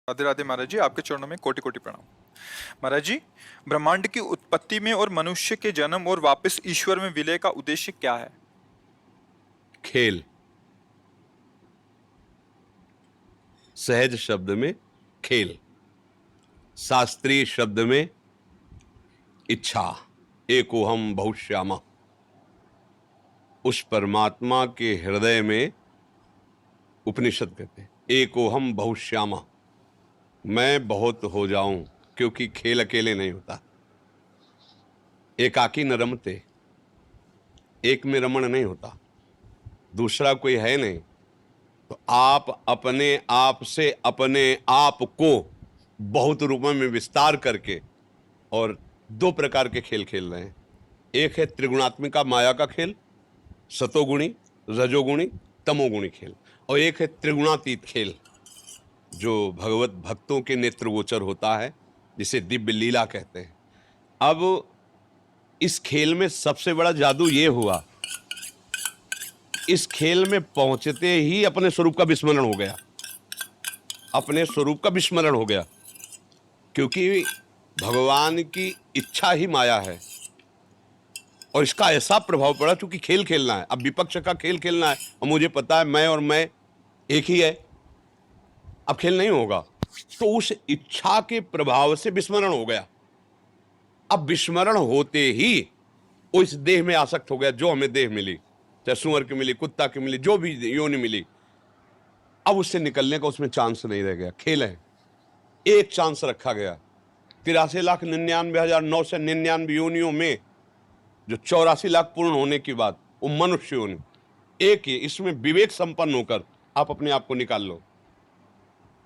राधे राधे महाराज जी, आपके चरणों में कोटि कोटि प्रणाम। महाराज जी, ब्रह्मांड की उत्पत्ति में और मनुष्य के जन्म और वापस ईश्वर में विलय का उद्देश्य क्या है? खेल। सहज शब्द में खेल, शास्त्रीय शब्द में इच्छा। एकोहम बहुश्यामा। उस परमात्मा के हृदय में उपनिषद कहते हैं एकोहम बहुश्यामा, मैं बहुत हो जाऊं, क्योंकि खेल अकेले नहीं होता। एकाकी न रमते, एक में रमण नहीं होता, दूसरा कोई है नहीं। तो आप अपने आप से अपने आप को बहुत रूपों में विस्तार करके और दो प्रकार के खेल खेल रहे हैं। एक है त्रिगुणात्मिका माया का खेल, सतोगुणी, रजोगुणी, तमोगुणी खेल, और एक है त्रिगुणातीत खेल जो भगवत भक्तों के नेत्र गोचर होता है, जिसे दिव्य लीला कहते हैं। अब इस खेल में सबसे बड़ा जादू ये हुआ, इस खेल में पहुंचते ही अपने स्वरूप का विस्मरण हो गया। अपने स्वरूप का विस्मरण हो गया, क्योंकि भगवान की इच्छा ही माया है। और इसका ऐसा प्रभाव पड़ा, क्योंकि खेल खेलना है, अब विपक्ष का खेल खेलना है, और मुझे पता है मैं और मैं एक ही है, अब खेल नहीं होगा। तो उस इच्छा के प्रभाव से विस्मरण हो गया। अब विस्मरण होते ही वो इस देह में आसक्त हो गया, जो हमें देह मिली, चाहे सुअर की मिली, कुत्ता की मिली, जो भी योनि मिली। अब उससे निकलने का उसमें चांस नहीं रह गया। खेल है, एक चांस रखा गया। 83,99,999 योनियों में जो 84 लाख पूर्ण होने के बाद वो मनुष्य योनि एक ही, इसमें विवेक संपन्न होकर आप अपने आप को निकाल लो।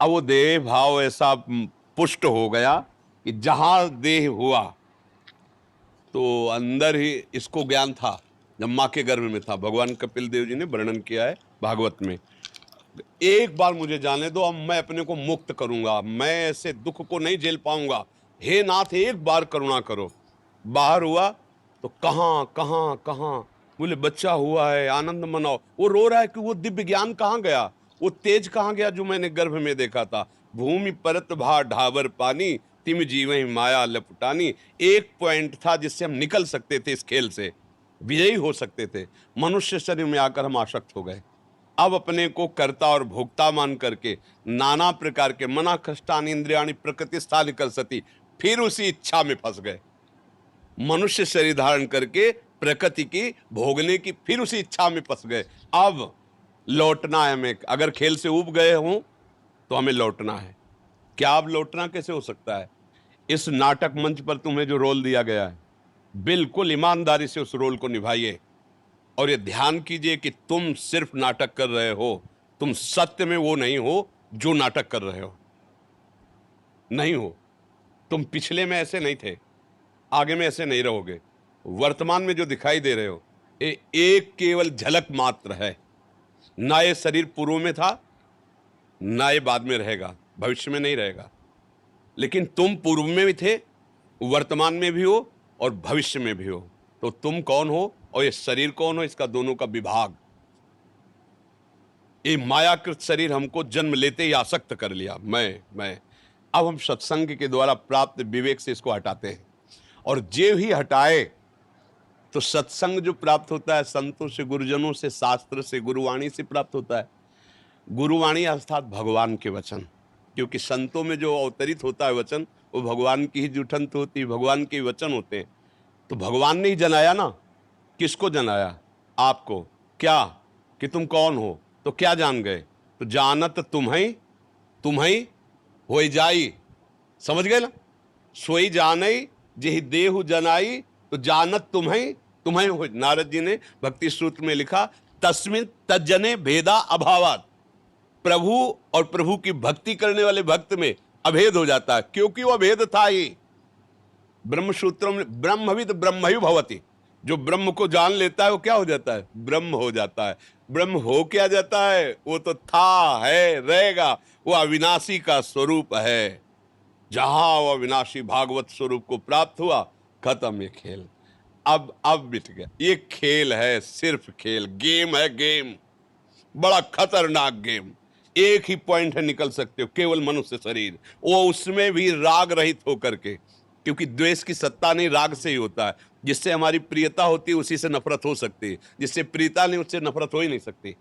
अब वो देह भाव ऐसा पुष्ट हो गया कि जहां देह हुआ तो अंदर ही इसको ज्ञान था। जब माँ के गर्भ में था, भगवान कपिल देव जी ने वर्णन किया है भागवत में, एक बार मुझे जाने दो, अब मैं अपने को मुक्त करूंगा, मैं ऐसे दुख को नहीं झेल पाऊंगा, हे नाथ एक बार करुणा करो। बाहर हुआ तो कहां कहां कहां, बोले बच्चा हुआ है, आनंद मनाओ। वो रो रहा है कि वो दिव्य ज्ञान कहां गया, वो तेज कहां गया जो मैंने गर्भ में देखा था। भूमि परत भा ढाबर पानी, तिम जीवहि माया लपटानी। एक पॉइंट था जिससे हम निकल सकते थे, इस खेल से विजयी हो सकते थे। मनुष्य शरीर में आकर हम आसक्त हो गए। अब अपने को कर्ता और भोक्ता मान करके नाना प्रकार के मना कष्टानि इंद्रियाणि प्रकृति स्थान कर सती, फिर उसी इच्छा में फंस गए। मनुष्य शरीर धारण करके प्रकृति की भोगने की फिर उसी इच्छा में फंस गए। अब लौटना है हमें। अगर खेल से उब गए हों तो हमें लौटना है। क्या अब लौटना कैसे हो सकता है? इस नाटक मंच पर तुम्हें जो रोल दिया गया है, बिल्कुल ईमानदारी से उस रोल को निभाइए। और ये ध्यान कीजिए कि तुम सिर्फ नाटक कर रहे हो, तुम सत्य में वो नहीं हो जो नाटक कर रहे हो। नहीं हो। तुम पिछले में ऐसे नहीं थे, आगे में ऐसे नहीं रहोगे। वर्तमान में जो दिखाई दे रहे हो ये एक केवल झलक मात्र है। ना ये शरीर पूर्व में था, ना ये बाद में रहेगा, भविष्य में नहीं रहेगा। लेकिन तुम पूर्व में भी थे, वर्तमान में भी हो और भविष्य में भी हो। तो तुम कौन हो और ये शरीर कौन हो, इसका दोनों का विभाग। ये मायाकृत शरीर हमको जन्म लेते ही आसक्त कर लिया, मैं। अब हम सत्संग के द्वारा प्राप्त विवेक से इसको हटाते हैं, और जे ही हटाए तो सत्संग जो प्राप्त होता है संतों से, गुरुजनों से, शास्त्र से, गुरुवाणी से प्राप्त होता है। गुरुवाणी अर्थात भगवान के वचन, क्योंकि संतों में जो अवतरित होता है वचन, वो भगवान की ही जुठंत होती है, भगवान के वचन होते हैं। तो भगवान ने ही जनाया ना। किसको जनाया? आपको। क्या? कि तुम कौन हो। तो क्या जान गए? तो जानत तुम्हें हो जाई। समझ गए ना? सोई जानई जेहि देहु जनाई, तो जानत तुम्हें हो। नारद जी ने भक्ति सूत्र में लिखा, तस्मिन तज्जने भेदा अभावात। प्रभु और प्रभु की भक्ति करने वाले भक्त में अभेद हो जाता है, क्योंकि वो अभेद था ही। ब्रह्म सूत्रों में ब्रह्मविद ब्रह्मयु भवति, जो ब्रह्म को जान लेता है वो क्या हो जाता है? ब्रह्म हो जाता है। ब्रह्म हो क्या जाता है? वो तो था, है, रहेगा। वो अविनाशी का स्वरूप है। जहां वो अविनाशी भागवत स्वरूप को प्राप्त हुआ, खत्म ये खेल। अब मिट गया। ये खेल है, सिर्फ खेल, गेम है, गेम, बड़ा खतरनाक गेम। एक ही पॉइंट है, निकल सकते हो, केवल मनुष्य शरीर, वो उसमें भी राग रहित होकर के, क्योंकि द्वेष की सत्ता नहीं, राग से ही होता है। जिससे हमारी प्रियता होती है उसी से नफरत हो सकती है, जिससे प्रियता नहीं उससे नफरत हो ही नहीं सकती।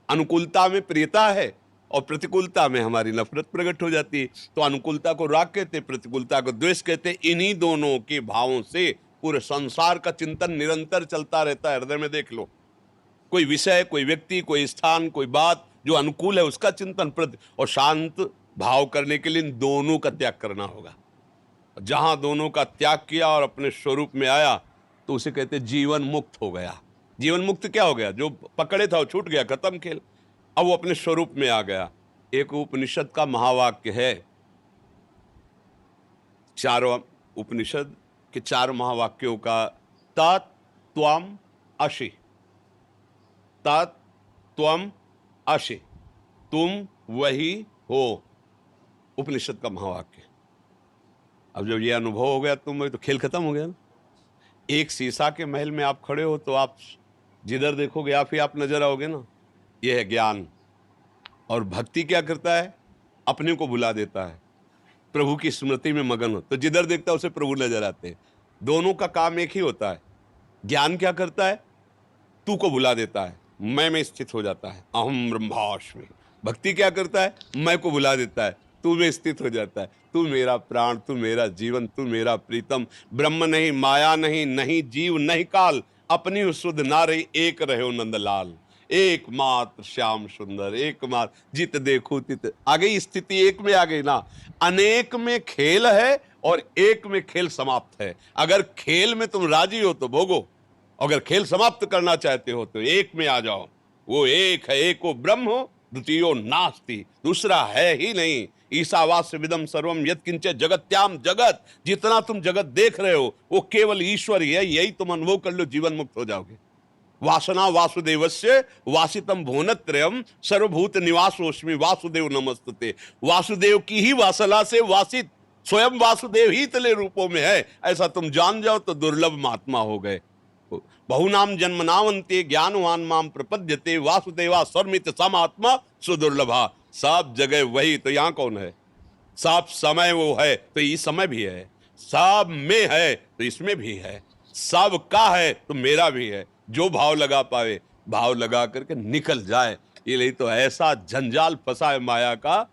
अनुकूलता में प्रियता है और प्रतिकूलता में हमारी नफरत प्रकट हो जाती है। तो अनुकूलता को राग कहते, प्रतिकूलता को द्वेष कहते। इन्हीं दोनों के भावों से पूरे संसार का चिंतन निरंतर चलता रहता है। हृदय में देख लो, कोई विषय, कोई व्यक्ति, कोई स्थान, कोई बात जो अनुकूल है उसका चिंतन और शांत भाव करने के लिए इन दोनों का त्याग करना होगा। जहां दोनों का त्याग किया और अपने स्वरूप में आया तो उसे कहते जीवन मुक्त हो गया। जीवन मुक्त क्या हो गया? जो पकड़े था वो छूट गया, खत्म खेल, अब वो अपने स्वरूप में आ गया। एक उपनिषद का महावाक्य है, चारों उपनिषद के 4 महावाक्यों का, तत् त्वम असि, तत् त्वम असि, तुम वही हो, उपनिषद का महावाक्य। अब जब ये अनुभव हो गया तुम वही, तो खेल खत्म हो गया ना। एक शीशा के महल में आप खड़े हो तो आप जिधर देखोगे आप ही आप नजर आओगे ना। यह है ज्ञान। और भक्ति क्या करता है? अपने को भुला देता है, प्रभु की स्मृति में मगन हो, तो जिधर देखता है उसे प्रभु नजर आते हैं। दोनों का काम एक ही होता है। ज्ञान क्या करता है? तू को भुला देता है, मैं में स्थित हो जाता है, अहम ब्रह्मास्मि। भक्ति क्या करता है? मैं को भुला देता है, तू में स्थित हो जाता है, तू मेरा प्राण, तू मेरा जीवन, तू मेरा प्रीतम। ब्रह्म नहीं, माया नहीं, नहीं जीव नहीं काल, अपनी सुध ना रही, एक रहो नंदलाल। एकमात्र श्याम सुंदर, एकमात्र जित देखो तित। आ गई स्थिति, एक में आ गई ना। अनेक में खेल है और एक में खेल समाप्त है। अगर खेल में तुम राजी हो तो भोगो, अगर खेल समाप्त करना चाहते हो तो एक में आ जाओ। वो एक है, एको ब्रह्म हो, द्वितीयो नास्ति, दूसरा है ही नहीं। ईशावास्य विदम सर्वम यत् किंच जगत्याम जगत, जितना तुम जगत देख रहे हो वो केवल ईश्वर ही है। यही तुम अनुभव कर लो, जीवन मुक्त हो जाओगे। वासना वासुदेवस्य वासितम भुवनत्रयम सर्वभूत निवासोस्मि वासुदेव नमस्तुते। वासुदेव की ही वासना से वासित स्वयं वासुदेव ही तले रूपों में है, ऐसा तुम जान जाओ तो दुर्लभ महात्मा हो गए। बहुनाम जन्मनावंते ज्ञानवान माम प्रपद्यते वासुदेवा सर्वमित समात्मा सुदुर्लभा। सब जगह वही, तो यहाँ कौन है? सब समय वो है तो ये समय भी है, सब में है तो इसमें भी है, सब का है तो मेरा भी है। जो भाव लगा पावे, भाव लगा करके निकल जाए। ये नहीं तो ऐसा जंजाल फंसा है माया का,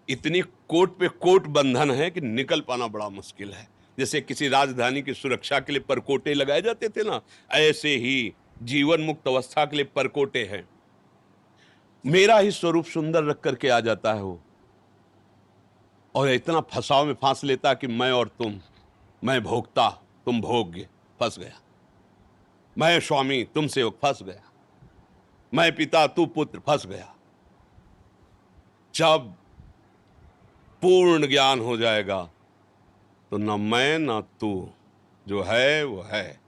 इतनी कोट पे कोट बंधन है कि निकल पाना बड़ा मुश्किल है। जैसे किसी राजधानी की सुरक्षा के लिए परकोटे लगाए जाते थे ना, ऐसे ही जीवन मुक्त अवस्था के लिए परकोटे हैं। मेरा ही स्वरूप सुंदर रख करके आ जाता है वो, और इतना फंसाव में फांस लेता कि मैं और तुम, मैं भोक्ता तुम भोग्य, फंस गया। मैं स्वामी तुम सेवक, फंस गया। मैं पिता तू पुत्र, फंस गया। जब पूर्ण ज्ञान हो जाएगा तो न मैं न तू, जो है वो है।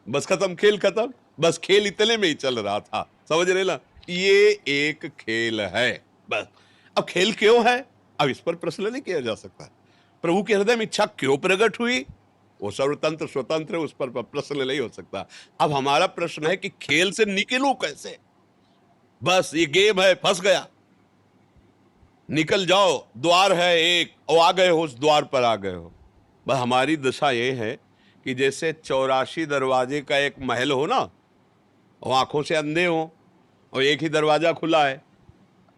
बस खत्म, खेल खत्म। बस खेल इतने में ही चल रहा था, समझ रहे ना? ये एक खेल है बस। अब खेल क्यों है, अब इस पर प्रश्न नहीं किया जा सकता। प्रभु के हृदय में इच्छा क्यों प्रकट हुई, वो सर्वतंत्र स्वतंत्र है, उस पर प्रश्न नहीं हो सकता। अब हमारा प्रश्न है कि खेल से निकलूं कैसे। बस ये गेम है, फंस गया, निकल जाओ। द्वार है एक, और आ गए हो, उस द्वार पर आ गए हो। बस हमारी दशा ये है कि जैसे 84 दरवाजे का एक महल हो ना, और आंखों से अंधे हो और एक ही दरवाजा खुला है,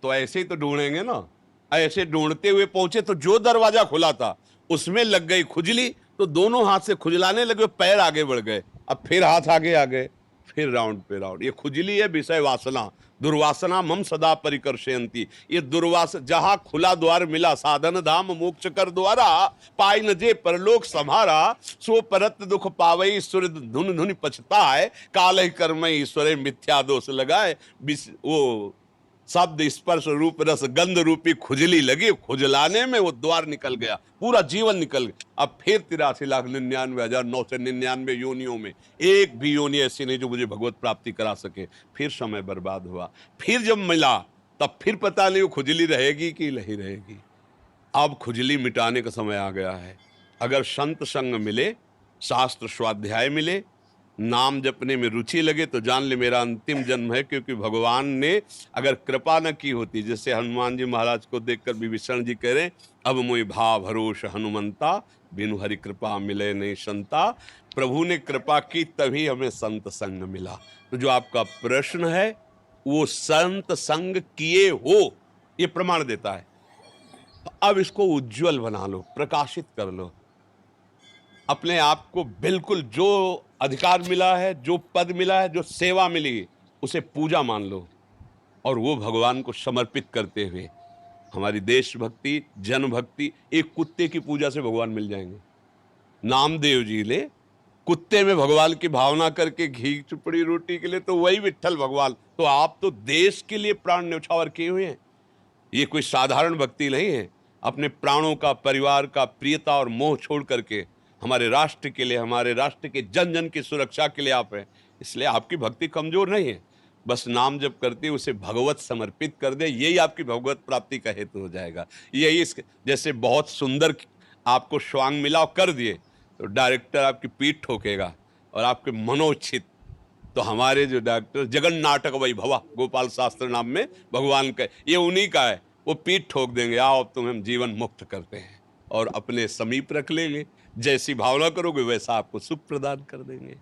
तो ऐसे ही तो ढूंढेंगे ना। ऐसे ढूंढते हुए पहुंचे तो जो दरवाजा खुला था उसमें लग गई खुजली, तो दोनों हाथ से खुजलाने लगे, पैर आगे बढ़ गए। अब फिर हाथ आगे आ गए, फिर राउंड पे राउंड। ये खुजली है विषय वासना, दुर्वासना मम सदा परिकर्षयंती। ये दुर्वासना, जहां खुला द्वार मिला, साधन धाम मोक्ष कर द्वारा, पाई न जे परलोक सम्हारा, सो परत दुख पावई ईश्वर धुन धुन पछताए, काल ही कर्म ईश्वर मिथ्या दोष लगाए। वो शब्द स्पर्श रूप रस गंध रूपी खुजली लगी, खुजलाने में वो द्वार निकल गया, पूरा जीवन निकल गया। अब फिर 83,99,999 योनियों में एक भी योनि ऐसी नहीं जो मुझे भगवत प्राप्ति करा सके। फिर समय बर्बाद हुआ। फिर जब मिला तब फिर पता नहीं वो खुजली रहेगी कि नहीं रहेगी। अब खुजली मिटाने का समय आ गया है। अगर संत संग मिले, शास्त्र स्वाध्याय मिले, नाम जपने में रुचि लगे तो जान ले मेरा अंतिम जन्म है, क्योंकि भगवान ने अगर कृपा न की होती, जैसे हनुमान जी महाराज को देखकर विभीषण जी कह रहे अब मोहि भाव भरोस हनुमंता, बिनु हरि कृपा मिले नहीं संता। प्रभु ने कृपा की तभी हमें संत संग मिला। तो जो आपका प्रश्न है वो संत संग किए हो ये प्रमाण देता है। अब इसको उज्जवल बना लो, प्रकाशित कर लो, अपने आप को बिल्कुल जो अधिकार मिला है, जो पद मिला है, जो सेवा मिली, उसे पूजा मान लो और वो भगवान को समर्पित करते हुए हमारी देशभक्ति, जनभक्ति, एक कुत्ते की पूजा से भगवान मिल जाएंगे। नामदेव जी ने कुत्ते में भगवान की भावना करके घी चुपड़ी रोटी के लिए, तो वही विट्ठल भगवान। तो आप तो देश के लिए प्राण न्यौछावर किए हुए हैं। ये कोई साधारण भक्ति नहीं है। अपने प्राणों का, परिवार का, प्रियता और मोह छोड़ करके हमारे राष्ट्र के लिए, हमारे राष्ट्र के जन जन की सुरक्षा के लिए आप हैं। इसलिए आपकी भक्ति कमजोर नहीं है। बस नाम जप करते उसे भगवत समर्पित कर दे, यही आपकी भगवत प्राप्ति का हेतु हो जाएगा। यही जैसे बहुत सुंदर आपको स्वांग मिला और कर दिए तो डायरेक्टर आपकी पीठ ठोकेगा और आपके मनोचित। तो हमारे जो डॉक्टर जगन नाटक वैभवा गोपाल शास्त्र नाम में भगवान का, ये उन्हीं का है। वो पीठ ठोक देंगे, आओ अब तुम्हें हम जीवन मुक्त करते हैं, और अपने समीप रख लेंगे। जैसी भावना करोगे वैसा आपको सुख प्रदान कर देंगे।